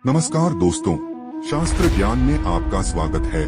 नमस्कार दोस्तों, शास्त्र ज्ञान में आपका स्वागत है।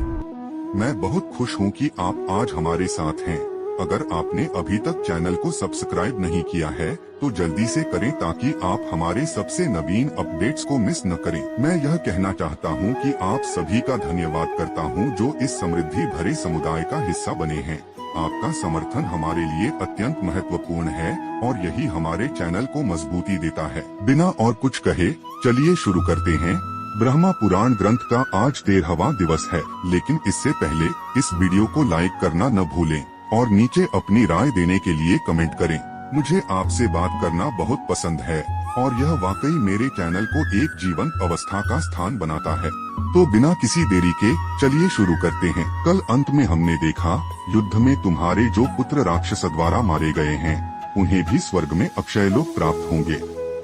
मैं बहुत खुश हूं कि आप आज हमारे साथ हैं। अगर आपने अभी तक चैनल को सब्सक्राइब नहीं किया है तो जल्दी से करें ताकि आप हमारे सबसे नवीन अपडेट्स को मिस न करें। मैं यह कहना चाहता हूं कि आप सभी का धन्यवाद करता हूं जो इस समृद्धि भरे समुदाय का हिस्सा बने हैं। आपका समर्थन हमारे लिए अत्यंत महत्वपूर्ण है और यही हमारे चैनल को मजबूती देता है। बिना और कुछ कहे चलिए शुरू करते हैं। ब्रह्मा पुराण ग्रंथ का आज 13वां दिवस है, लेकिन इससे पहले इस वीडियो को लाइक करना न भूलें और नीचे अपनी राय देने के लिए कमेंट करें। मुझे आपसे बात करना बहुत पसंद है और यह वाकई मेरे चैनल को एक जीवंत अवस्था का स्थान बनाता है। तो बिना किसी देरी के चलिए शुरू करते हैं। कल अंत में हमने देखा, युद्ध में तुम्हारे जो पुत्र राक्षस द्वारा मारे गए हैं उन्हें भी स्वर्ग में अक्षयलोक प्राप्त होंगे।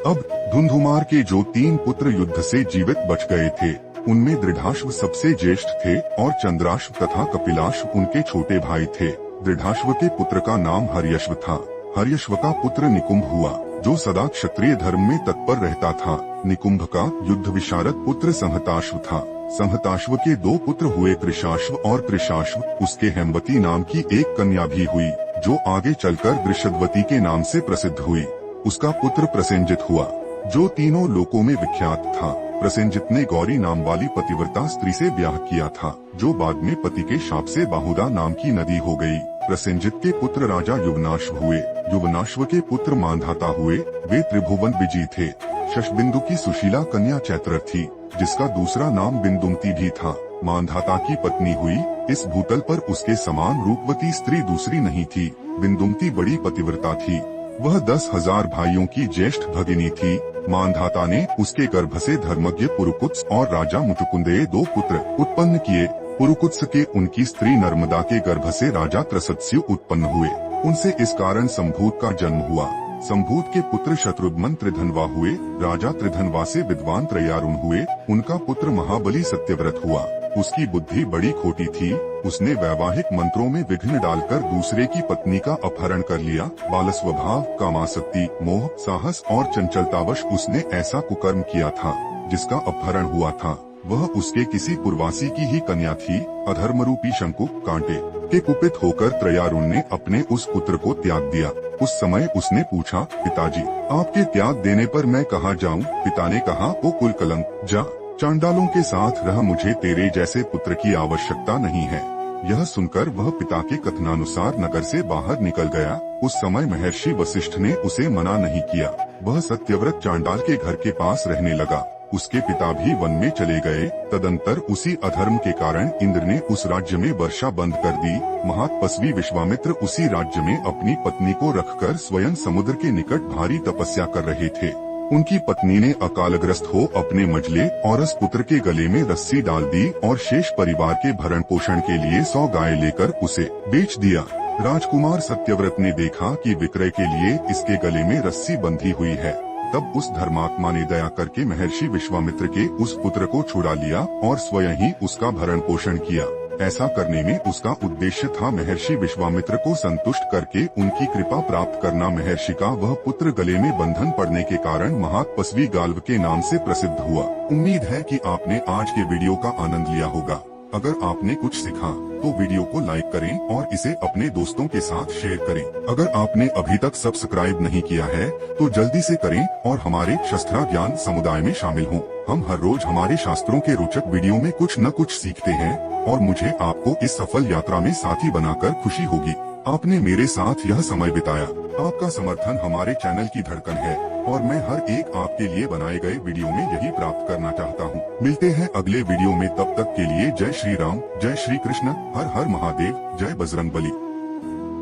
अब धुंधुमार के जो 3 पुत्र युद्ध से जीवित बच गए थे उनमें दृढ़ाश्व सबसे ज्येष्ठ थे और चंद्राश्व तथा कपिलाश्व उनके छोटे भाई थे। दृढ़ाश्व के पुत्र का नाम हर्यश्व था। हर्यश्व का पुत्र निकुंभ हुआ जो सदा क्षत्रिय धर्म में तत्पर रहता था। निकुंभ का युद्ध विशारद पुत्र संहताश्व था। संहताश्व के 2 पुत्र हुए कृशाश्व और कृशाश्व उसके हेमवती नाम की एक कन्या भी हुई जो आगे चलकर वृषदवती के नाम से प्रसिद्ध हुई। उसका पुत्र प्रसेंजित हुआ जो तीनों लोकों में विख्यात था। प्रसेंजित ने गौरी नाम वाली पतिव्रता स्त्री से ब्याह किया था जो बाद में पति के शाप से बाहुदा नाम की नदी हो गई। प्रसेंजित के पुत्र राजा युवनाश्व हुए। युवनाश्व के पुत्र मांधाता हुए। वे त्रिभुवन विजयी थे। शशबिंदु की सुशीला कन्या चैत्र थी जिसका दूसरा नाम बिंदुमती भी था। मांधाता की पत्नी हुई। इस भूतल पर उसके समान रूपवती स्त्री दूसरी नहीं थी। बिंदुमती बड़ी पतिव्रता थी। वह 10,000 भाइयों की ज्येष्ठ भगिनी थी। मांधाता ने उसके गर्भ से धर्मज्ञ पुरुकुत्स और राजा मुचुकुंदेय 2 पुत्र उत्पन्न किए। पुरुकुत्स के उनकी स्त्री नर्मदा के गर्भ से राजा त्रसत्स्यु उत्पन्न हुए। उनसे इस कारण संभूत का जन्म हुआ। संभूत के पुत्र शत्रुघ्न त्रिधनवा हुए। राजा त्रिधनवा से विद्वान त्रयारुण हुए। उनका पुत्र महाबली सत्यव्रत हुआ। उसकी बुद्धि बड़ी खोटी थी। उसने वैवाहिक मंत्रों में विघ्न डालकर दूसरे की पत्नी का अपहरण कर लिया। बाल स्वभाव, कामासक्ति, मोह, साहस और चंचलतावश उसने ऐसा कुकर्म किया था जिसका अपहरण हुआ था। वह उसके किसी पूर्वासी की ही कन्या थी। अधर्म रूपी शंकु कांटे के कुपित होकर त्रयारुण ने अपने उस पुत्र को त्याग दिया। उस समय उसने पूछा, पिताजी आपके त्याग देने पर मैं कहाँ जाऊँ? पिता ने कहा, ओ कुल कलंक, जा चांडालों के साथ रह, मुझे तेरे जैसे पुत्र की आवश्यकता नहीं है। यह सुनकर वह पिता के कथनानुसार नगर से बाहर निकल गया। उस समय महर्षि वशिष्ठ ने उसे मना नहीं किया। वह सत्यव्रत चांडाल के घर के पास रहने लगा। उसके पिता भी वन में चले गए। तदंतर उसी अधर्म के कारण इंद्र ने उस राज्य में वर्षा बंद कर दी। महातपस्वी विश्वामित्र उसी राज्य में अपनी पत्नी को रखकर स्वयं समुद्र के निकट भारी तपस्या कर रहे थे। उनकी पत्नी ने अकालग्रस्त हो अपने मझले औरस पुत्र के गले में रस्सी डाल दी और शेष परिवार के भरण पोषण के लिए 100 गाय लेकर उसे बेच दिया। राजकुमार सत्यव्रत ने देखा कि विक्रय के लिए इसके गले में रस्सी बंधी हुई है। तब उस धर्मात्मा ने दया करके महर्षि विश्वामित्र के उस पुत्र को छुड़ा लिया और स्वयं ही उसका भरण पोषण किया। ऐसा करने में उसका उद्देश्य था महर्षि विश्वामित्र को संतुष्ट करके उनकी कृपा प्राप्त करना। महर्षि का वह पुत्र गले में बंधन पड़ने के कारण महातपस्वी गाल्व के नाम से प्रसिद्ध हुआ। उम्मीद है कि आपने आज के वीडियो का आनंद लिया होगा। अगर आपने कुछ सीखा तो वीडियो को लाइक करें और इसे अपने दोस्तों के साथ शेयर करें। अगर आपने अभी तक सब्सक्राइब नहीं किया है तो जल्दी से करें और हमारे शस्त्र ज्ञान समुदाय में शामिल हों। हम हर रोज हमारे शास्त्रों के रोचक वीडियो में कुछ न कुछ सीखते हैं और मुझे आपको इस सफल यात्रा में साथी बनाकर खुशी होगी। आपने मेरे साथ यह समय बिताया। आपका समर्थन हमारे चैनल की धड़कन है और मैं हर एक आपके लिए बनाए गए वीडियो में यही प्राप्त करना चाहता हूँ। मिलते हैं अगले वीडियो में, तब तक के लिए जय श्री राम, जय श्री कृष्ण, हर हर महादेव, जय बजरंगबली।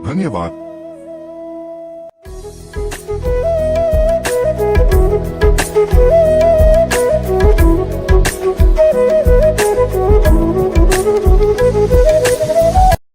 धन्यवाद।